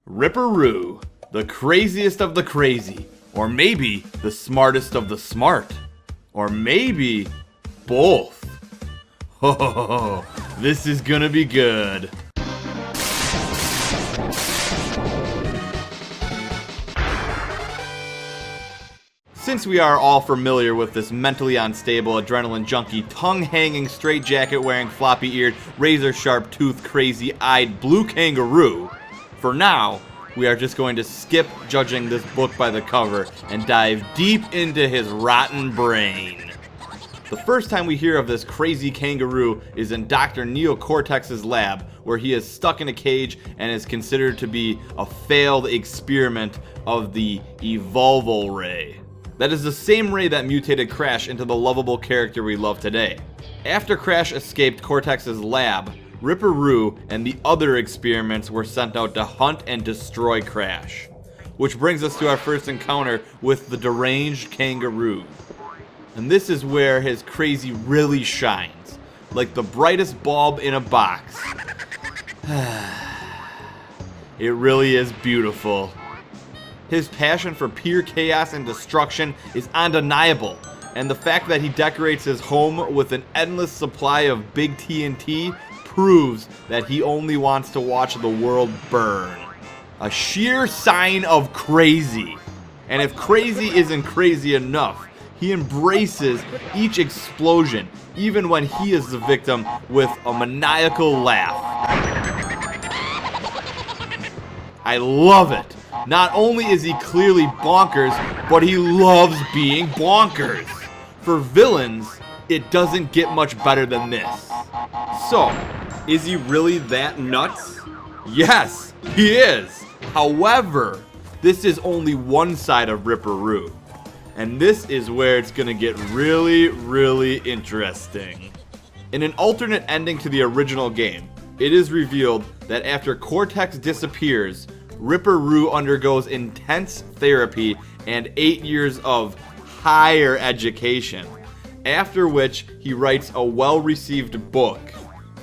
Ripper Roo, the craziest of the crazy, or maybe the smartest of the smart, or maybe both. Oh, this is gonna be good. Since we are all familiar with this mentally unstable, adrenaline junkie, tongue-hanging, straitjacket-wearing, floppy-eared, razor-sharp tooth, crazy-eyed blue kangaroo, for now, we are just going to skip judging this book by the cover and dive deep into his rotten brain. The first time we hear of this crazy kangaroo is in Dr. Neocortex's lab, where he is stuck in a cage and is considered to be a failed experiment of the Evolval Ray. That is the same ray that mutated Crash into the lovable character we love today. After Crash escaped Cortex's lab, Ripper Roo and the other experiments were sent out to hunt and destroy Crash. Which brings us to our first encounter with the deranged kangaroo. And this is where his crazy really shines, like the brightest bulb in a box. It really is beautiful. His passion for pure chaos and destruction is undeniable, and the fact that he decorates his home with an endless supply of big TNT proves that he only wants to watch the world burn. A sheer sign of crazy. And if crazy isn't crazy enough, he embraces each explosion, even when he is the victim, with a maniacal laugh. I love it. Not only is he clearly bonkers, but he loves being bonkers. For villains, it doesn't get much better than this. So, is he really that nuts? Yes, he is. However, this is only one side of Ripper Roo. And this is where it's gonna get really, really interesting. In an alternate ending to the original game, it is revealed that after Cortex disappears, Ripper Roo undergoes intense therapy and 8 years of higher education, after which he writes a well-received book,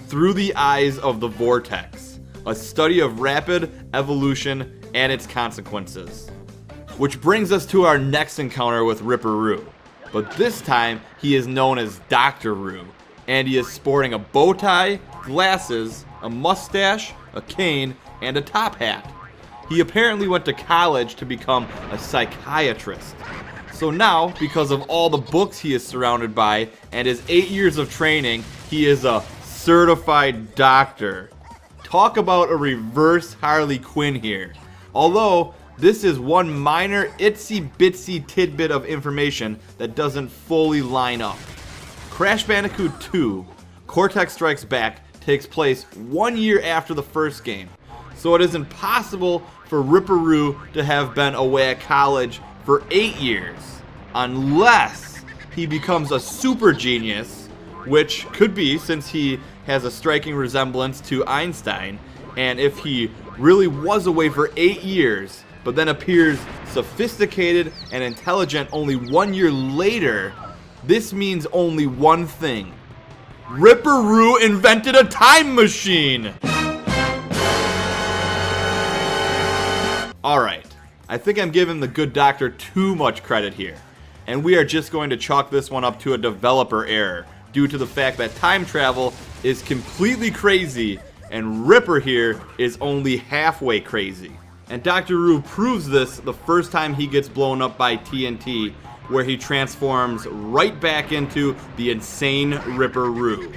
Through the Eyes of the Vortex, a study of rapid evolution and its consequences. Which brings us to our next encounter with Ripper Roo, but this time he is known as Dr. Roo, and he is sporting a bow tie, glasses, a mustache, a cane, and a top hat. He apparently went to college to become a psychiatrist. So now, because of all the books he is surrounded by and his 8 years of training, he is a certified doctor. Talk about a reverse Harley Quinn here. Although, this is one minor itsy bitsy tidbit of information that doesn't fully line up. Crash Bandicoot 2, Cortex Strikes Back, takes place 1 year after the first game. So it is impossible for Ripper Roo to have been away at college for 8 years, unless he becomes a super genius, which could be since he has a striking resemblance to Einstein, and if he really was away for 8 years, but then appears sophisticated and intelligent only 1 year later, this means only one thing. Ripper Roo invented a time machine! Alright, I think I'm giving the good doctor too much credit here, and we are just going to chalk this one up to a developer error due to the fact that time travel is completely crazy and Ripper here is only halfway crazy. And Dr. Roo proves this the first time he gets blown up by TNT, where he transforms right back into the insane Ripper Roo.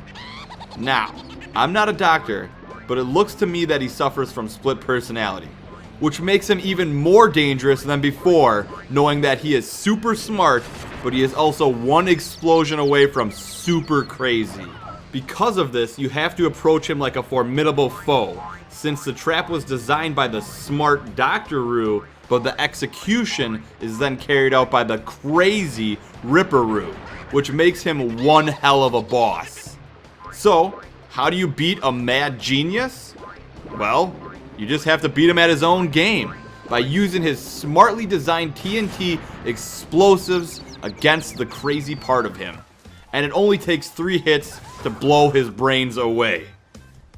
Now, I'm not a doctor, but it looks to me that he suffers from split personality, which makes him even more dangerous than before, knowing that he is super smart, but he is also one explosion away from super crazy. Because of this, you have to approach him like a formidable foe, since the trap was designed by the smart Dr. Roo, but the execution is then carried out by the crazy Ripper Roo, which makes him one hell of a boss. So, how do you beat a mad genius? Well, you just have to beat him at his own game, by using his smartly designed TNT explosives against the crazy part of him. And it only takes 3 hits to blow his brains away.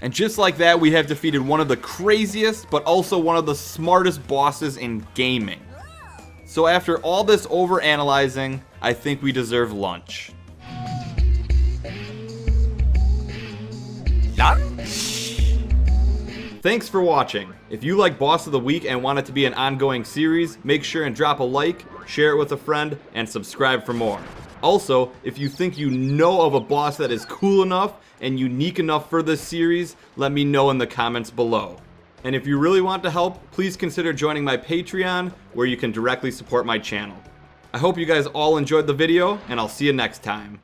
And just like that, we have defeated one of the craziest, but also one of the smartest bosses in gaming. So after all this overanalyzing, I think we deserve lunch. Lunch? Thanks for watching. If you like Boss of the Week and want it to be an ongoing series, make sure and drop a like, share it with a friend, and subscribe for more. Also, if you think you know of a boss that is cool enough and unique enough for this series, let me know in the comments below. And if you really want to help, please consider joining my Patreon, where you can directly support my channel. I hope you guys all enjoyed the video, and I'll see you next time.